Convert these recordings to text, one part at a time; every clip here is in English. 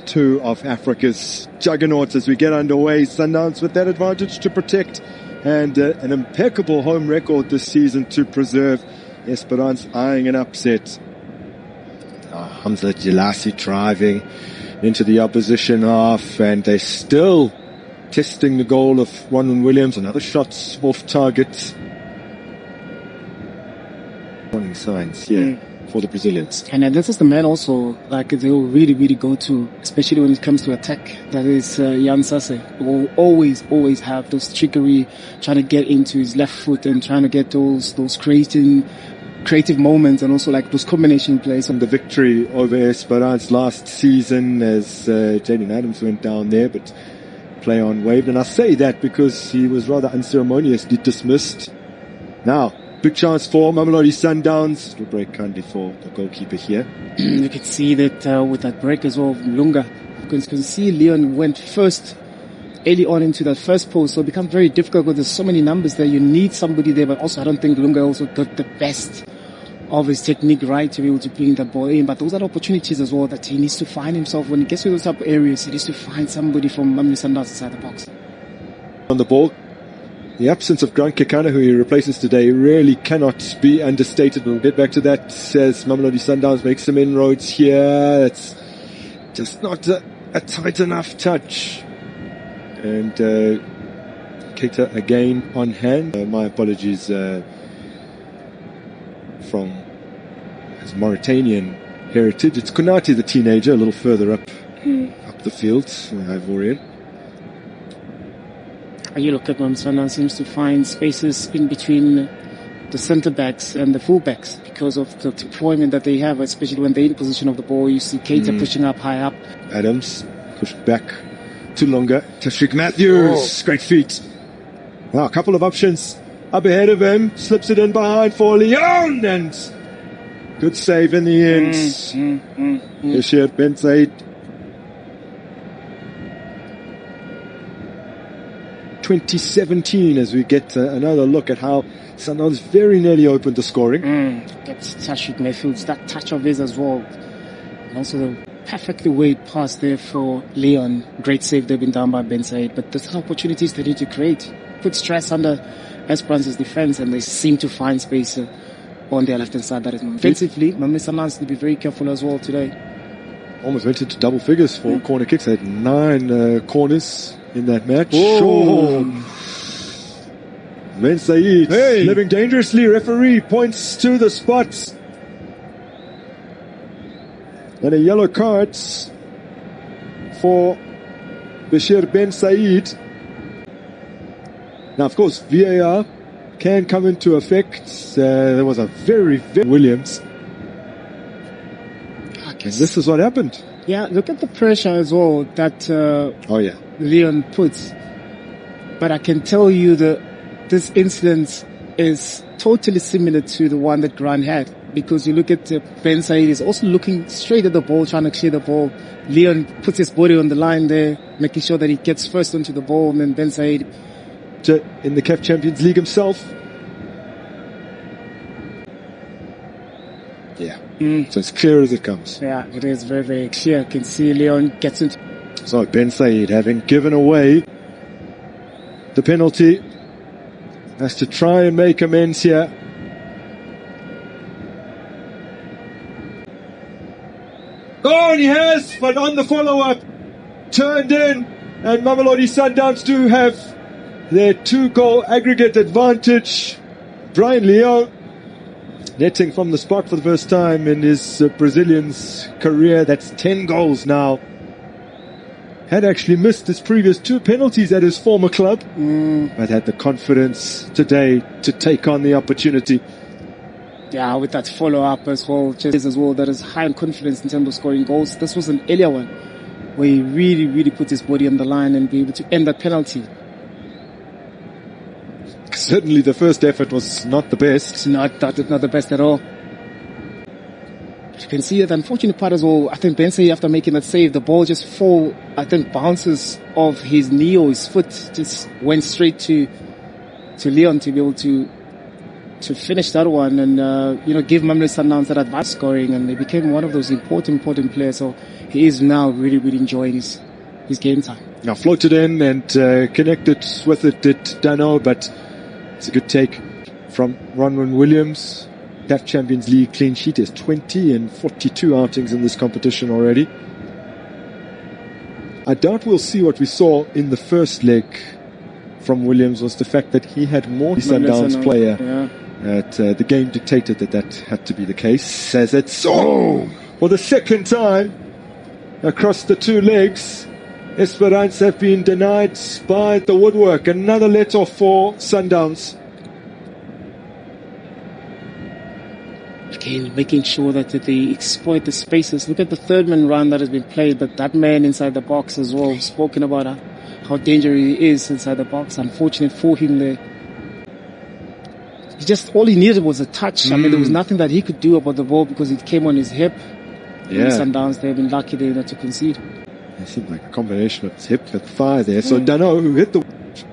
two of Africa's juggernauts as we get underway. Sundowns with that advantage to protect and an impeccable home record this season to preserve. Espérance eyeing an upset. Hamza Jalasi driving into the opposition half, and they're still testing the goal of Ronwen Williams. Another shot off target. Warning signs here for the Brazilians. And this is the man also, like they will really, really go to, especially when it comes to attack. That is Jan Sase. Will always have those trickery, trying to get into his left foot and trying to get those creative moments, and also like those combination plays. And the victory over Espérance last season as Jaden Adams went down there, but play on waved. And I say that because he was rather unceremoniously dismissed. Now, big chance for Mamelodi Sundowns. It'll break kindly for the goalkeeper here. You can see that with that break as well, Lunga. You can see Leon went first early on into that first post, so it becomes very difficult because there's so many numbers there. You need somebody there, but also I don't think Lunga also got the best of his technique right to be able to bring that ball in. But those are opportunities as well that he needs to find himself. When he gets to those type of areas, he needs to find somebody from Mamelodi Sundowns inside the box. On the ball, the absence of Grant Kekana, who he replaces today, really cannot be understated. We'll get back to that as Mamelodi Sundowns makes some inroads here. It's just not a tight enough touch. And Keita again on hand. My apologies from his Mauritanian heritage. It's Konate, the teenager, a little further up the field. Ivorian. You look at Mamelodi seems to find spaces in between the centre backs and the full backs because of the deployment that they have, especially when they're in position of the ball. You see Keita pushing up high up. Adams pushed back to longer. Tashrik Matthews, great feet. Wow, a couple of options up ahead of him. Slips it in behind for Leon, and good save in the end. Bashir Ben Said. 2017 as we get another look at how Sundowns very nearly opened the scoring. Gets Tashrik Matthews, that touch of his as well. And also the perfectly weighed pass there for Leon. Great save there been done by Ben Said. But there's opportunities they need to create. Put stress under Esperance's defense, and they seem to find space on their left hand side. That is defensively, Mamelodi Sundowns need to be very careful as well today. Almost went into double figures for corner kicks. They had 9 corners in that match. Ben Said living dangerously. Referee points to the spots. And a yellow card for Bashir Ben Said. Now, of course, VAR can come into effect. There was a very Williams. And this is what happened. Yeah, look at the pressure as well that Leon puts. But I can tell you that this incident is totally similar to the one that Grant had. Because you look at Ben Said is also looking straight at the ball, trying to clear the ball. Leon puts his body on the line there, making sure that he gets first onto the ball, and then Ben Said in the CAF Champions League himself. Yeah. So it's clear as it comes. Yeah, it is very, very clear. You can see Leon gets into. So Ben Said, having given away the penalty, has to try and make amends here. Oh, and he has, but on the follow-up, turned in, and Mamelodi Sundowns do have their 2-goal aggregate advantage. Brian Leon netting from the spot for the first time in his Brazilian's career. That's 10 goals now. Had actually missed his previous 2 penalties at his former club, but had the confidence today to take on the opportunity. Yeah, with that follow-up as well, that is high in confidence in terms of scoring goals. This was an earlier one where he really, really put his body on the line and be able to end that penalty. Certainly the first effort was not the best. It's not the best at all. You can see that the unfortunate part as well, I think Ben Said, after making that save, the ball just bounces off his knee or his foot, just went straight to Leon to be able to to finish that one and, give Mamelodi Sundowns that advance scoring, and they became one of those important players. So he is now really, really enjoying his game time. Now floated in and connected with it did Dano, but it's a good take from Ronwen Williams. CAF Champions League clean sheet is 20 and 42 outings in this competition already. I doubt we'll see what we saw in the first leg from Williams, was the fact that he had more Sundowns player. The game dictated that had to be the case, as it's so for the second time across the two legs. Espérance have been denied by the woodwork. Another let-off for Sundowns. Again, making sure that they exploit the spaces. Look at the third man run that has been played, but that man inside the box as well, spoken about how dangerous he is inside the box. Unfortunate for him there. All he needed was a touch. I mean, there was nothing that he could do about the ball because it came on his hip. Yeah. Sundowns, they've been lucky there not to concede. It seemed like a combination of his hip and thigh there. So Dano, who hit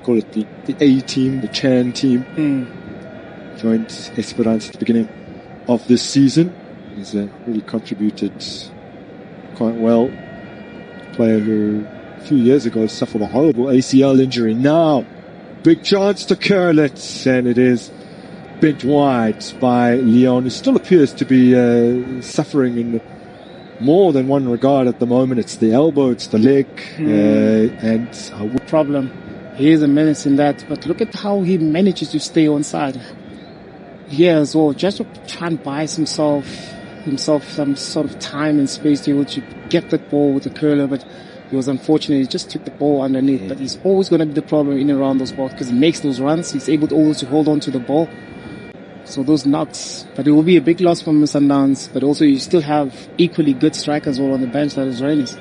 call it the A team, the Chan team, joined Espérance at the beginning of this season. He's really contributed quite well. Player who a few years ago suffered a horrible ACL injury. Now, big chance to curl it, and it is bent wide by Leon, who still appears to be suffering in more than one regard at the moment. It's the elbow, it's the leg, and problem. He is a menace in that, but look at how he manages to stay on side. Yeah, as well, just to try and buy himself some sort of time and space to be able to get that ball with the curler, but he was unfortunate. He just took the ball underneath, but he's always going to be the problem in and around those balls because he makes those runs. He's able to always hold on to the ball. So those knocks, but it will be a big loss for Sundowns, but also you still have equally good strikers all on the bench, that is Rainis.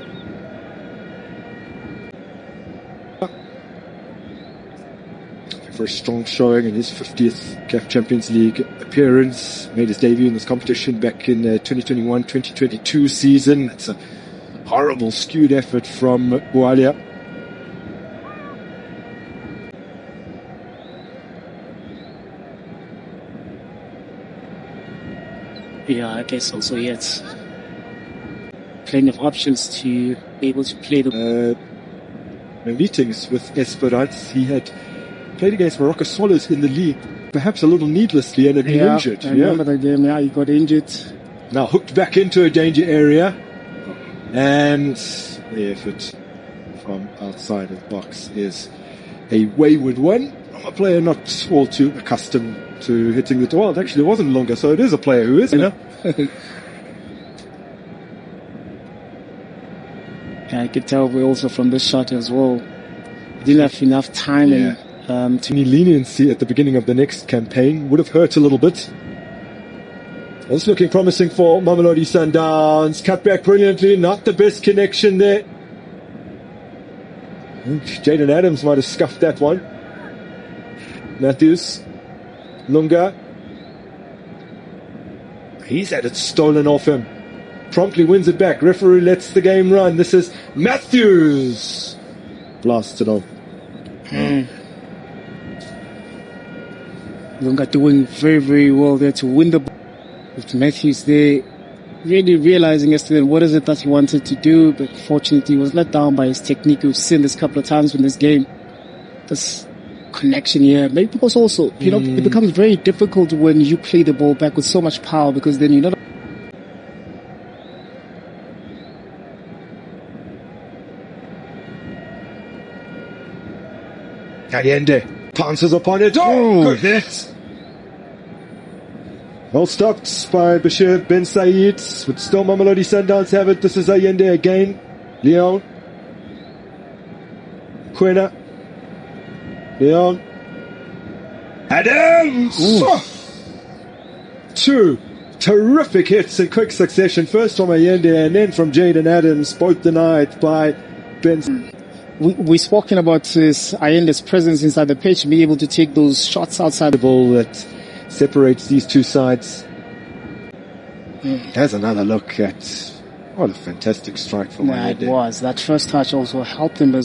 For a strong showing in his 50th CAF Champions League appearance, made his debut in this competition back in 2021-2022 season. It's a horrible skewed effort from Bualia. Yeah, I guess also it's plenty of options to be able to play the meetings with Espérance. He had played against Morocco Swallows in the league, perhaps a little needlessly, and had been injured. I remember the game. Yeah, he got injured. Now hooked back into a danger area, and the effort from outside of the box is a wayward one from a player not all too accustomed to hitting the well, actually it wasn't longer, so it is a player who is, Yeah, I could tell we also from this shot as well. He didn't have enough time to any leniency at the beginning of the next campaign would have hurt a little bit. It's looking promising for Mamelodi Sundowns. Cut back brilliantly, not the best connection there. Jaden Adams might have scuffed that one. Matthews, Lunga, he's had it stolen off him. Promptly wins it back. Referee lets the game run. This is Matthews. Blasted off. Lunga doing very, very well there to win the ball. With Matthews there, really realizing yesterday what is it that he wanted to do, but fortunately he was let down by his technique. We've seen this a couple of times in this game. This connection here, maybe because also, it becomes very difficult when you play the ball back with so much power, because then you're not. Allende pounces upon it. Oh, good hit. Well stopped by Bashir Ben Said, but still Mamelodi Sundowns have it. This is Allende again. Leon. Quena. Leon. Adams! Two terrific hits in quick succession. First from Allende and then from Jaden Adams, both denied by Ben. We've spoken about Allende's presence inside the pitch, being able to take those shots outside the ball that separates these two sides. There's another look at what a fantastic strike from Allende. It was. That first touch also helped him as